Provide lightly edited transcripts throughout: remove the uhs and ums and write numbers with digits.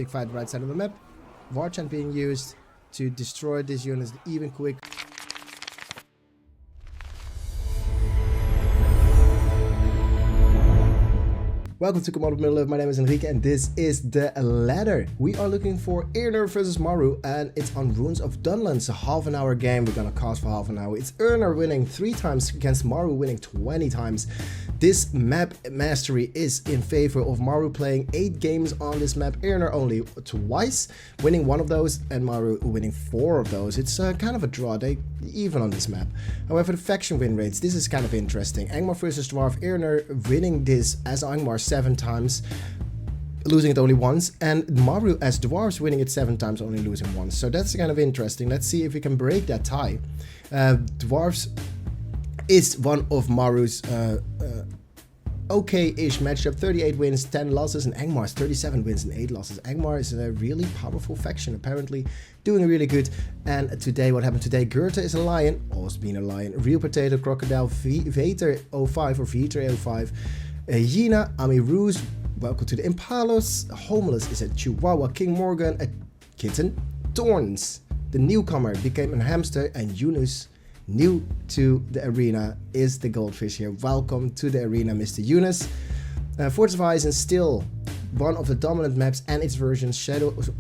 Big fight right side of the map. War chant being used to destroy these units even quicker. Welcome to Command of Middle Earth. My name is Enrique and this is the ladder. We are looking for Erner versus Maru and it's on Ruins of Dunlands. A half an hour game. We're gonna cast for half an hour. It's Erner winning 3 times against Maru winning 20 times. This map mastery is in favor of Maru playing 8 games on this map. Erner only twice, winning 1 of those and Maru winning 4 of those. It's kind of a draw. They even on this map. However, the faction win rates, this is kind of interesting. Angmar versus Dwarf. Erner winning this as Angmar 7 times, losing it only once, and Maru as Dwarves winning it 7 times, only losing once. So that's kind of interesting. Let's see if we can break that tie. Dwarves is one of Maru's okay-ish matchup. 38 wins, 10 losses, and Angmar's 37 wins and 8 losses. Angmar is a really powerful faction, apparently doing really good. And today, what happened today? Goethe is a lion, always been a lion. Real Potato, Crocodile, Vater 05 or Vater 05. Yina, Ami Ruse, welcome to the Impalos. Homeless is a Chihuahua. King Morgan, a kitten. Thorns, the newcomer, became a hamster. And Yunus, new to the arena, is the goldfish here. Welcome to the arena, Mr. Yunus. Fords of Isen, still one of the dominant maps and its versions, Shallows of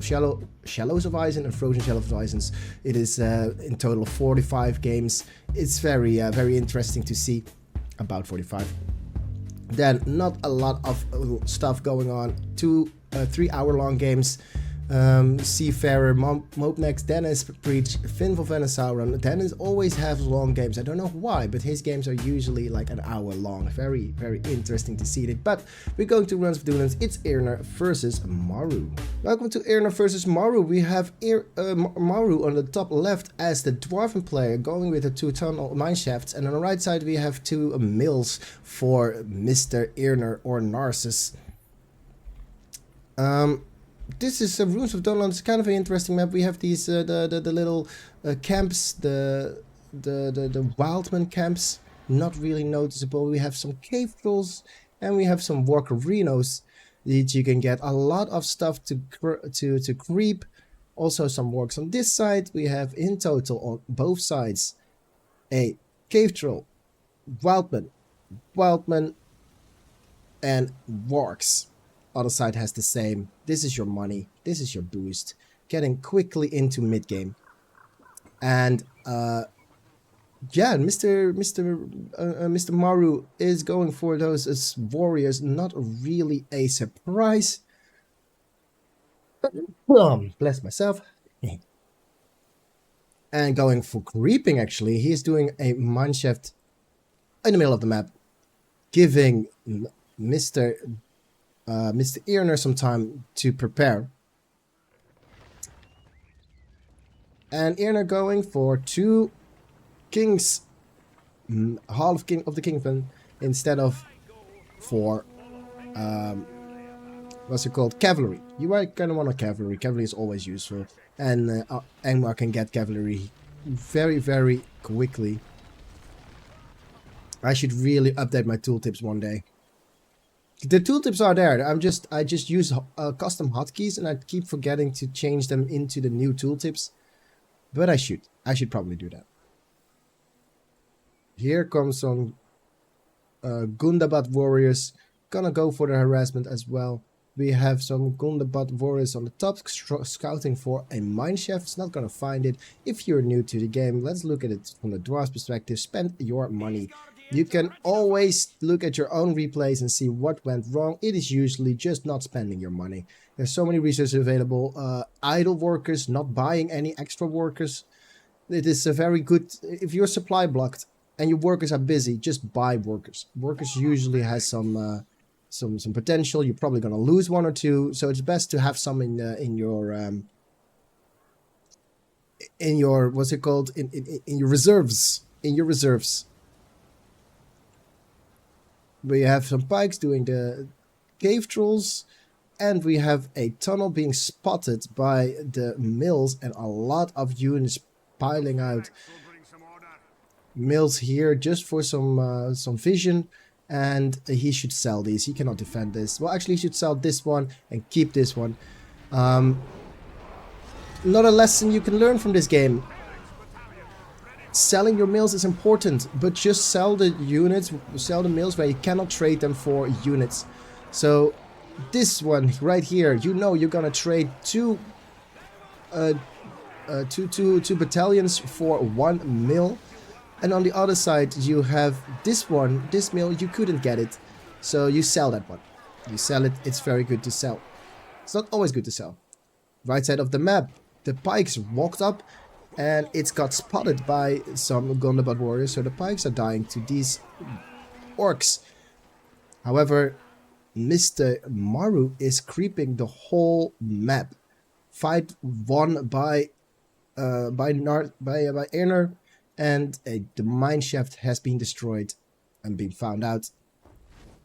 Isen and Frozen Shallows of Isen. It is in total 45 games. It's very interesting to see. About 45. Then not a lot of stuff going on. 2 3-hour-long games. Seafarer, Mopenex, Dennis, Preach, Finvolf and Sauron. Dennis always has long games. I don't know why, but his games are usually like an hour long. Very interesting to see it. But we're going to Ruins of Dunlands. It's Erner versus Maru. Welcome to Erner versus Maru. We have Maru on the top left as the Dwarven player, going with the 2 tunnel mine shafts. And on the right side we have 2 mills for Mr. Erner or Narcissus. This is Ruins of Dunlands, kind of an interesting map. We have these the little camps, the wildman camps, not really noticeable. We have some cave trolls and we have some walkerinos that you can get a lot of stuff to creep. Also some works on this side. We have in total on both sides a cave troll, wildman, and warks. Other side has the same. This is your money. This is your boost. Getting quickly into mid game. And yeah, Mr. Maru is going for those as warriors. Not really a surprise. Bless myself. And going for creeping, actually. He's doing a mineshaft in the middle of the map, giving Mr. Erner some time to prepare. And Erner going for 2 kings, Hall of the Kingpin, instead of 4, what's it called? Cavalry. You are kind of want a cavalry. Cavalry is always useful. And Angmar can get cavalry very quickly. I should really update my tooltips one day. The tooltips are there. I just use custom hotkeys and I keep forgetting to change them into the new tooltips. But I should probably do that. Here comes some Gundabad warriors. Gonna go for the harassment as well. We have some Gundabad warriors on the top scouting for a mineshaft. It's not gonna find it. If you're new to the game, let's look at it from the Dwarves perspective. Spend your money. You can always look at your own replays and see what went wrong. It is usually just not spending your money. There's so many resources available. Idle workers, not buying any extra workers. It is a very good... If you're supply blocked and your workers are busy, just buy workers. Workers usually has some potential. You're probably going to lose 1 or 2. So it's best to have some in your what's it called? In your reserves. In your reserves. We have some pikes doing the cave trolls, and we have a tunnel being spotted by the mills and a lot of units piling out. Mills here just for some vision, and he should sell these. He cannot defend this. Well, actually he should sell this one and keep this one. Another lesson you can learn from this game. Selling your mills is important, but just sell the units, sell the mills where you cannot trade them for units. So this one right here, you know you're gonna trade two battalions for 1 mill, and on the other side you have this one, this mill, you couldn't get it, so you sell that one. You sell it, it's very good to sell. It's not always good to sell. Right side of the map, the pikes walked up and it's got spotted by some Gondabad warriors, so the pikes are dying to these orcs. However, Mr. Maru is creeping the whole map. Fight won by Erner, and the mineshaft has been destroyed and been found out.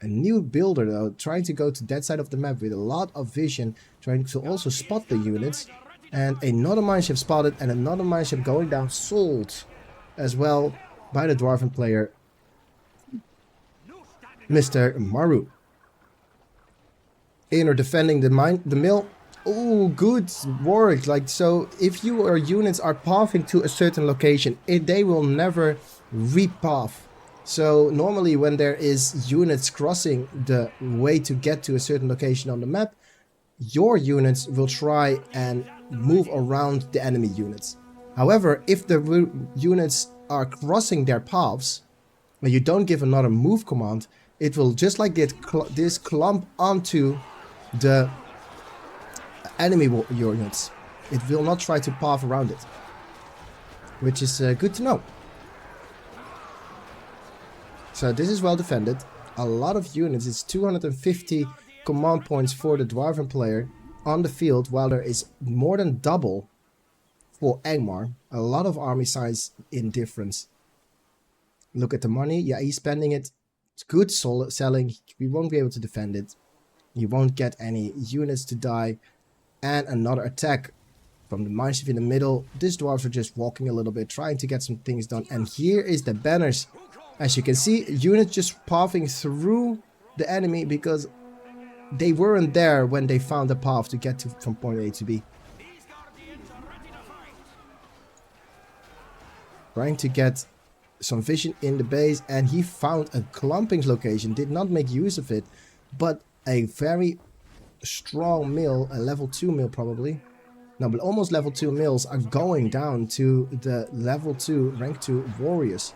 A new builder though, trying to go to that side of the map with a lot of vision, trying to also spot the units. And another mineshaft spotted, and another mineshaft going down, sold as well by the Dwarven player, Mr. Maru. Erner defending the mill. Oh, good work. Like, so if your units are pathing to a certain location, they will never repath. So normally when there is units crossing the way to get to a certain location on the map, your units will try and move around the enemy units. However, if the units are crossing their paths, when you don't give another move command, it will just like this clump onto the enemy units. It will not try to path around it, which is good to know. So this is well defended. A lot of units. It's 250 command points for the Dwarven player on the field, while there is more than double for Angmar. A lot of army size in difference. Look at the money. Yeah, he's spending it. It's good selling. We won't be able to defend it. You won't get any units to die. And another attack from the mineshaft in the middle. These dwarves are just walking a little bit, trying to get some things done. And here is the banners. As you can see, units just pathing through the enemy because they weren't there when they found the path to get from point A to B. Trying to get some vision in the base, and he found a clumping location. Did not make use of it, but a very strong mill, a level 2 mill probably. No, but almost level 2 mills are going down to the level 2, rank 2 warriors.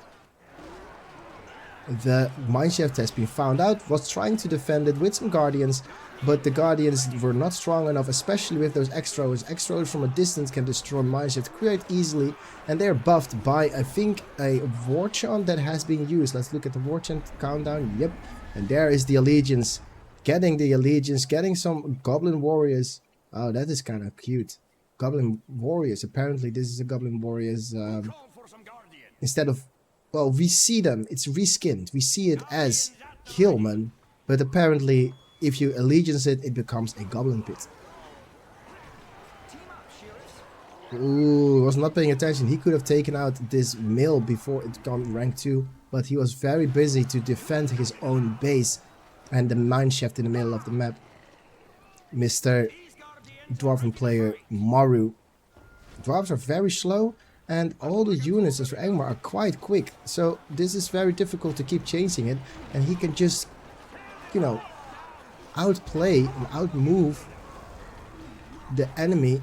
The mineshaft has been found out, was trying to defend it with some guardians, but the guardians were not strong enough, especially with those extras. Extras from a distance can destroy mineshaft quite easily, and they're buffed by, I think, a war chant that has been used. Let's look at the war chant countdown. Yep, and there is the allegiance. Getting the allegiance, getting some goblin warriors. Oh, that is kind of cute. Goblin warriors. Apparently, this is a goblin warriors instead of. Well, we see them, it's reskinned. We see it as hillmen, but apparently if you allegiance it, it becomes a goblin pit. Ooh, was not paying attention. He could have taken out this mill before it got rank 2, but he was very busy to defend his own base and the mineshaft in the middle of the map. Mr. Dwarven player Maru. Dwarves are very slow. And all the units for Angmar are quite quick. So this is very difficult to keep chasing it. And he can just, you know, outplay and outmove the enemy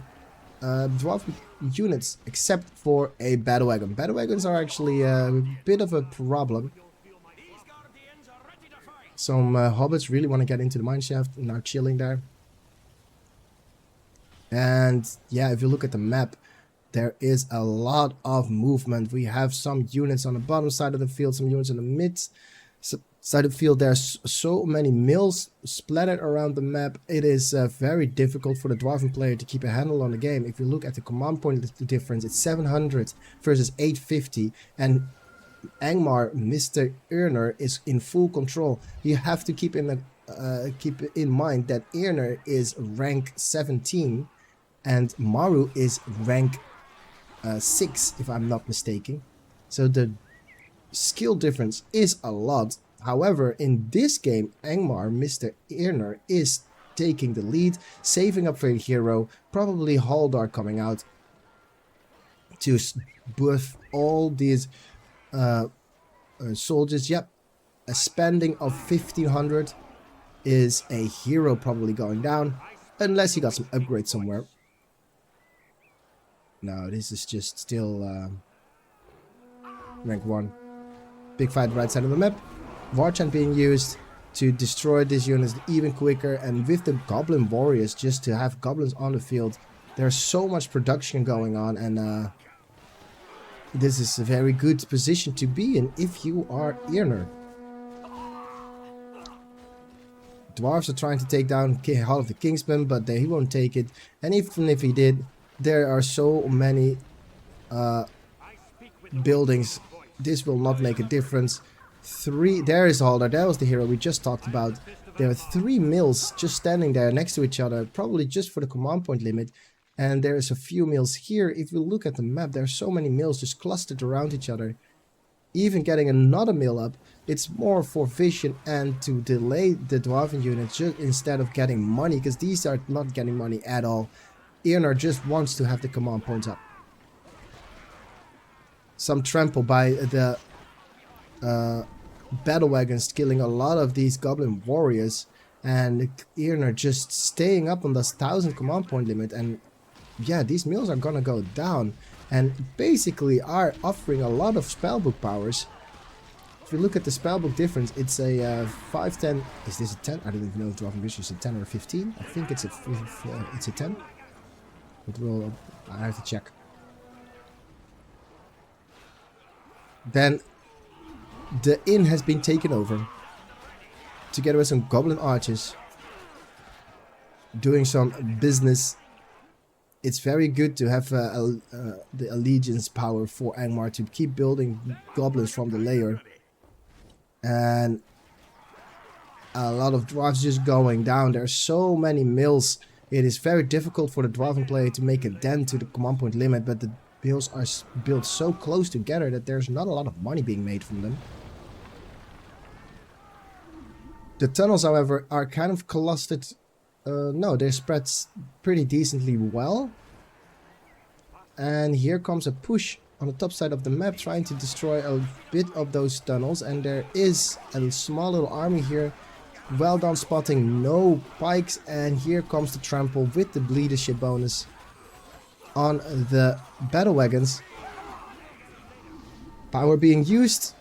Dwarven units. Except for a battle wagon. Battle wagons are actually a bit of a problem. Some hobbits really want to get into the mineshaft and are chilling there. And yeah, if you look at the map, there is a lot of movement. We have some units on the bottom side of the field, some units in the mid side of the field. There's so many mills splattered around the map. It is very difficult for the Dwarven player to keep a handle on the game. If you look at the command point difference, it's 700 versus 850. And Angmar, Mr. Erner, is in full control. You have to keep in mind that Erner is rank 17 and Maru is rank 6, if I'm not mistaken. So the skill difference is a lot. However, in this game, Angmar, Mr. Erner, is taking the lead, saving up for the hero. Probably Haldar coming out to buff all these soldiers. Yep, a spending of 1500 is a hero probably going down, unless he got some upgrades somewhere. No, this is just still rank 1. Big fight right side of the map. Varchant being used to destroy these units even quicker, and with the goblin warriors, just to have goblins on the field, there's so much production going on, and this is a very good position to be in if you are Irner. Dwarves are trying to take down Hall of the Kingsman, but he won't take it, and even if he did, there are so many buildings, this will not make a difference. There is Haldar, that was the hero we just talked about. There are 3 mills just standing there next to each other, probably just for the command point limit. And there is a few mills here. If you look at the map, there are so many mills just clustered around each other. Even getting another mill up, it's more for vision and to delay the dwarven units just instead of getting money, because these are not getting money at all. Irner just wants to have the command points up. Some trample by the battle wagons, killing a lot of these goblin warriors, and Irner just staying up on this 1000 command point limit. And yeah, these mills are gonna go down and basically are offering a lot of spellbook powers. If you look at the spellbook difference, it's a 5-10. Is this a 10? I don't even know if Dwarven Vision is a 10 or a 15. I think it's a 10. But I have to check. Then the inn has been taken over, together with some goblin archers doing some business. It's very good to have the allegiance power for Angmar to keep building goblins from the layer, and a lot of dwarves just going down. There are so many mills. It is very difficult for the dwarven player to make a dent to the command point limit, but the mills are built so close together that there's not a lot of money being made from them. The tunnels, however, are kind of clustered. No, they're spread pretty decently well. And here comes a push on the top side of the map, trying to destroy a bit of those tunnels. And there is a small little army here. Well done spotting, no pikes. And here comes the trample with the leadership bonus on the battle wagons. Power being used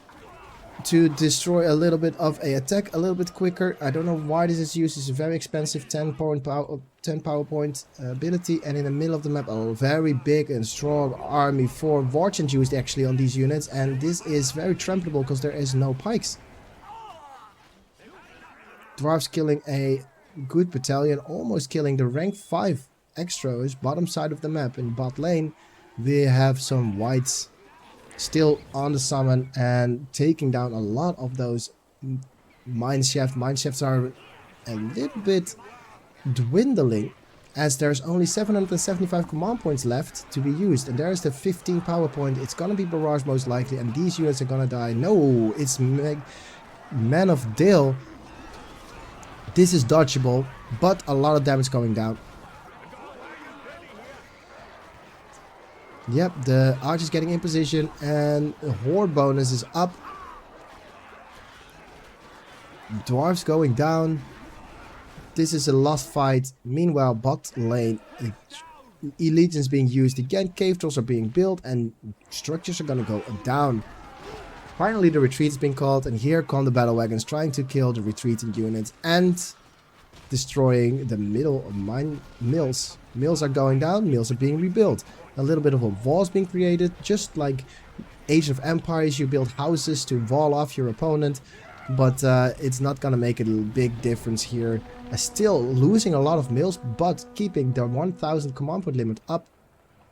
to destroy a little bit of a attack a little bit quicker. I don't know why this is used. It's a very expensive 10 power point ability, and in the middle of the map a very big and strong army for Varchant used actually on these units, and this is very trampleable because there is no pikes. Dwarves killing a good battalion, almost killing the rank 5 extras bottom side of the map. In bot lane we have some whites still on the summon and taking down a lot of those mineshaft. Mineshafts are a little bit dwindling, as there's only 775 command points left to be used, and there's the 15 power point. It's gonna be barrage most likely, and these units are gonna die. No, it's Man of Dale. This is dodgeable, but a lot of damage going down. Yep, the arch is getting in position, and horde bonus is up. Dwarves going down. This is a lost fight. Meanwhile, bot lane, allegiance being used again. Cave trolls are being built, and structures are gonna go down. Finally, the retreat has been called, and here come the battle wagons trying to kill the retreating units and destroying the middle of mine mills. Mills are going down. Mills are being rebuilt. A little bit of a wall's being created, just like Age of Empires. You build houses to wall off your opponent, but it's not gonna make a big difference here. Still losing a lot of mills, but keeping the 1000 command point limit up.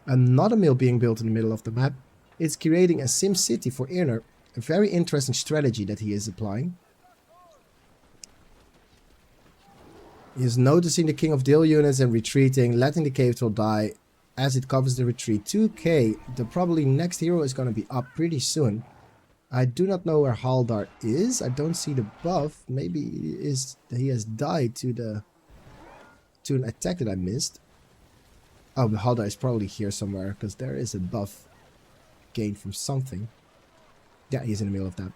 Another mill being built in the middle of the map. It's creating a sim city for Irner. A very interesting strategy that he is applying. He is noticing the King of Dale units and retreating, letting the cave troll die as it covers the retreat. 2k, the probably next hero is going to be up pretty soon. I do not know where Haldar is. I don't see the buff. Maybe he has died to the to an attack that I missed. Oh, the Haldar is probably here somewhere, because there is a buff gained from something. Yeah, he's in the middle of that.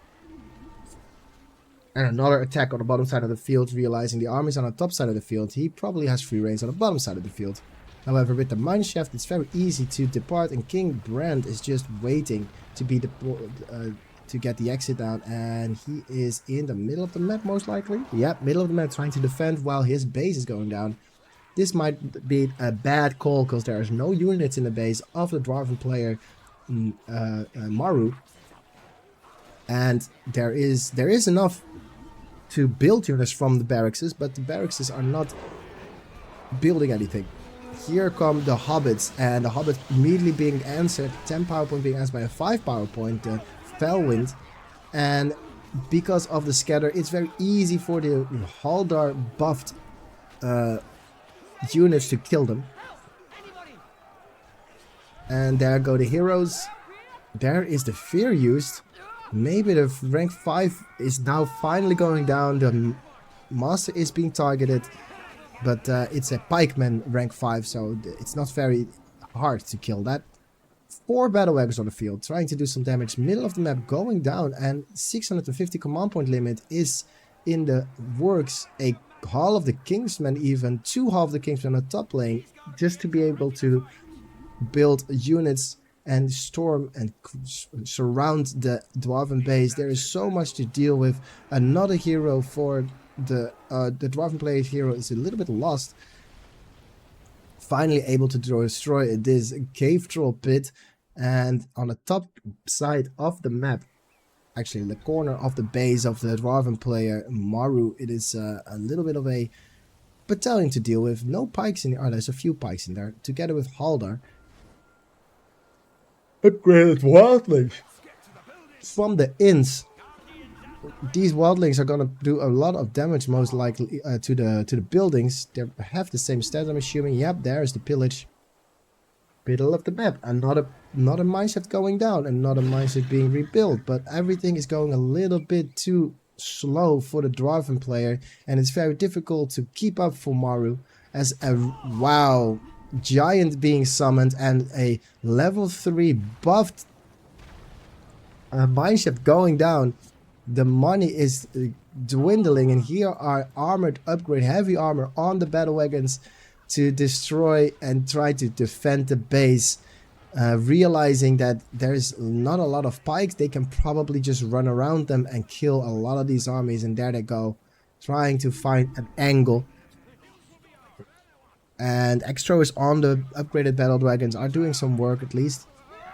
And another attack on the bottom side of the field, realizing the army is on the top side of the field. He probably has free reigns on the bottom side of the field. However, with the mineshaft, it's very easy to depart, and King Brand is just waiting to be to get the exit out, and he is in the middle of the map most likely. Yep, middle of the map, trying to defend while his base is going down. This might be a bad call because there is no units in the base of the Dwarven player Maru, and there is enough to build units from the barracks, but the barracks are not building anything. Here come the hobbits, and the hobbits immediately being answered, 10 power point being answered by a 5 power point, the Felwind, and because of the scatter, it's very easy for the Haldar buffed units to kill them. And there go the heroes. There is the fear used. Maybe the rank 5 is now finally going down. The master is being targeted, but it's a pikeman rank 5, so it's not very hard to kill that. 4 battle wagons on the field, trying to do some damage. Middle of the map going down, and 650 command point limit is in the works. A Hall of the Kingsmen, even 2 Hall of the Kingsmen on the top lane, just to be able to build units and storm and surround the Dwarven base. There is so much to deal with. Another hero for the Dwarven player hero is a little bit lost. Finally able to destroy this cave troll pit, and on the top side of the map, actually in the corner of the base of the Dwarven player Maru, it is a little bit of a battalion to deal with. No pikes in there. There's a few pikes in there, together with Haldar. Upgraded wildlings from the inns. These wildlings are gonna do a lot of damage, most likely to the buildings. They have the same stats, I'm assuming. Yep, there is the pillage. Middle of the map. Not a mineshaft going down, and not a mineshaft being rebuilt. But everything is going a little bit too slow for the Dwarven player, and it's very difficult to keep up for Maru. As a giant being summoned and a level 3 buffed mineshaft going down. The money is dwindling, and here are armored upgrade, heavy armor on the battle wagons to destroy and try to defend the base. Realizing that there's not a lot of pikes, they can probably just run around them and kill a lot of these armies, and there they go, trying to find an angle. And extras on the upgraded battle wagons are doing some work at least.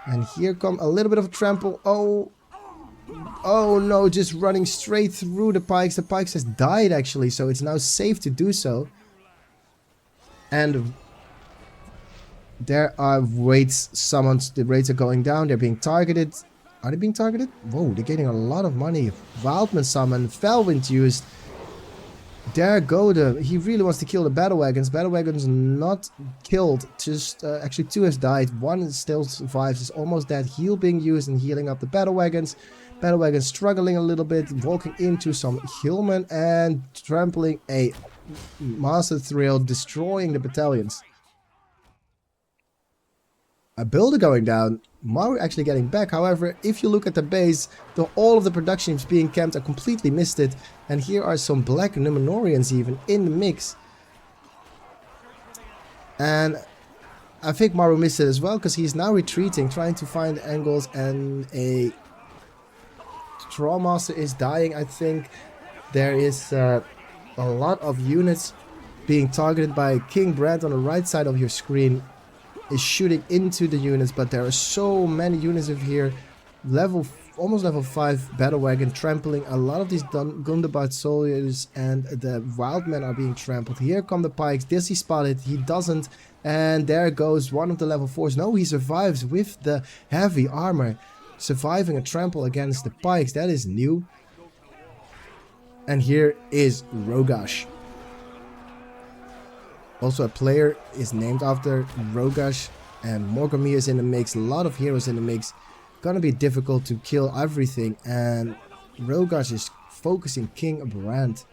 And here come a little bit of a trample. Oh no, just running straight through the pikes. The pikes has died actually, so it's now safe to do so. And there are raids summoned. The raids are going down. They're being targeted. Are they being targeted? Whoa, they're getting a lot of money. Wildman summoned. Felwind used. There go he really wants to kill the battle wagons. Battle wagons not killed. Just actually 2 has died. 1 still survives. Is almost dead. Heal being used and healing up the battle wagons. Battle wagons struggling a little bit, walking into some hillmen and trampling a master thrill, destroying the battalions. A builder going down. Maru actually getting back. However, if you look at the base, all of the productions being camped are completely missed it. And here are some black Numenorians even in the mix. And I think Maru missed it as well, because he's now retreating, trying to find angles, and a Trollmaster is dying, I think. There is a lot of units being targeted by King Brand on the right side of your screen. Is shooting into the units, but there are so many units over here. Almost level 5 battle wagon trampling a lot of these Gundabad soldiers, and the wildmen are being trampled. Here come the pikes. This he spotted, he doesn't, and there goes one of the level 4s. No, he survives with the heavy armor, surviving a trample against the pikes. That is new. And here is Rogash. Also, a player is named after Rogash, and Morgomir is in the mix. A lot of heroes in the mix. Gonna be difficult to kill everything, and Rogash is focusing King Brand.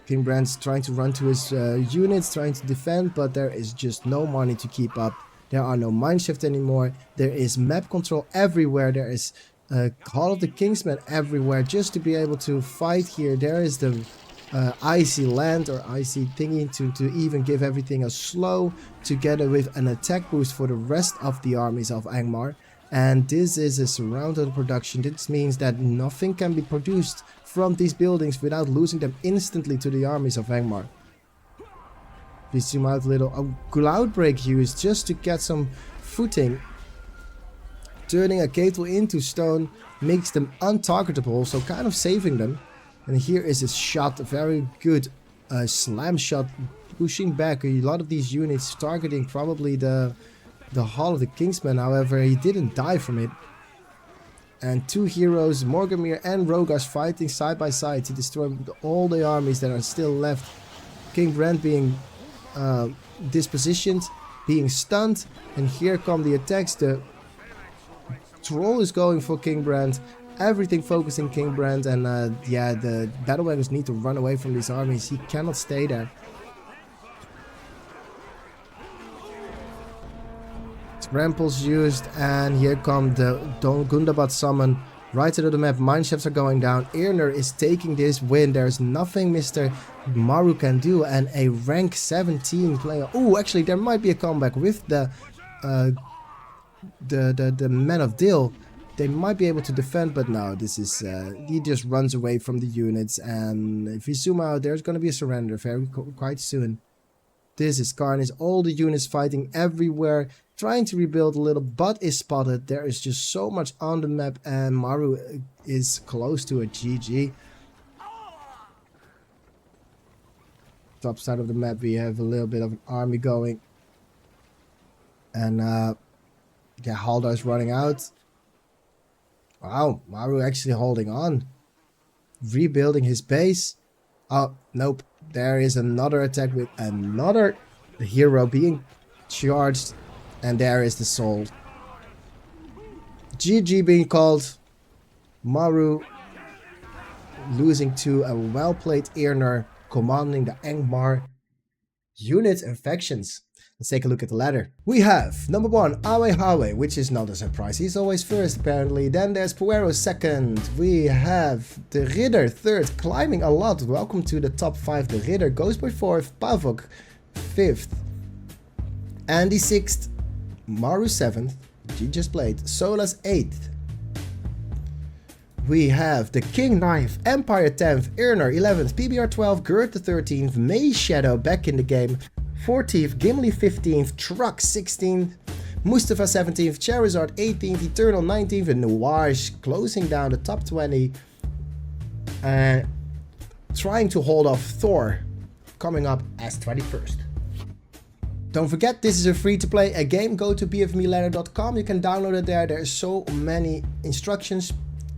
King Brand's trying to run to his units, trying to defend, but there is just no money to keep up. There are no mineshift anymore. There is map control everywhere. There is Hall of the Kingsmen everywhere just to be able to fight here. There is the icy land or icy thingy to even give everything a slow together with an attack boost for the rest of the armies of Angmar. And this is a surrounded production. This means that nothing can be produced from these buildings without losing them instantly to the armies of Angmar. If you zoom out a little, a cloud break used just to get some footing. Turning a Catt into stone makes them untargetable, so kind of saving them. And here is his shot, a very good slam shot, pushing back a lot of these units, targeting probably the Hall of the Kingsmen. However, he didn't die from it. And two heroes, Morgamir and Rogas, fighting side by side to destroy all the armies that are still left. King Brand being dispositioned, being stunned, and here come the attacks. The troll is going for King Brand, everything focusing King Brand, and yeah, the battle wagons need to run away from these armies. He cannot stay there. Ramples used, and here come the Gundabad summon right to the map. Mineshafts are going down. Irner is taking this win. There's nothing Mr. Maru can do, and a rank 17 player. Oh, actually, there might be a comeback with the Men of Dil. They might be able to defend, but no, this is he just runs away from the units, and if you zoom out, there's going to be a surrender quite soon. This is carnage. All the units fighting everywhere, trying to rebuild a little, but is spotted. There is just so much on the map, and Maru is close to a GG. Top side of the map, we have a little bit of an army going. And yeah, Haldar is running out. Wow, Maru actually holding on. Rebuilding his base. Oh, nope. There is another attack with another hero being charged. And there is the soul. GG being called. Maru losing to a well-played Irner commanding the Angmar units and factions. Let's take a look at the ladder. We have number 1, Awe, which is not a surprise. He's always first, apparently. Then there's Puero second. We have the Ridder third, climbing a lot. Welcome to the top 5. The Ridder goes by 4th, Pavok 5th, Andy 6th, Maru 7th, G just played, Solas 8th. We have the King 9th, Empire 10th, Irner 11th, PBR 12th, Gert the 13th, May Shadow back in the game, 14th, Gimli 15th, Truck 16th, Mustafa 17th, Charizard 18th, Eternal 19th, and Nuage closing down the top 20. Trying to hold off Thor, coming up as 21st. Don't forget, this is a free-to-play game. Go to BFME2.com. You can download it there. There are so many instructions.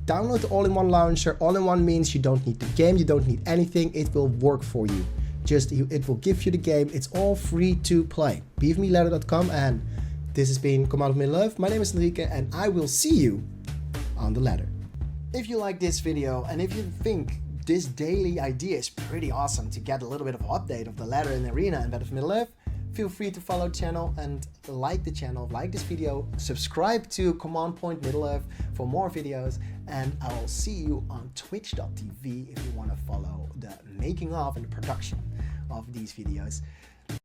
Download the all-in-one launcher. All-in-one means you don't need the game, you don't need anything. It will work for you. It will give you the game. It's all free to play. BFME2.com, and this has been Command of Middle-earth. My name is Enrique, and I will see you on the ladder. If you like this video, and if you think this daily idea is pretty awesome to get a little bit of an update of the ladder and arena and Battle of Middle-earth, feel free to follow the channel and like the channel, like this video, subscribe to Command Point Middle-earth for more videos, and I will see you on twitch.tv if you want to follow the making of and the production of these videos.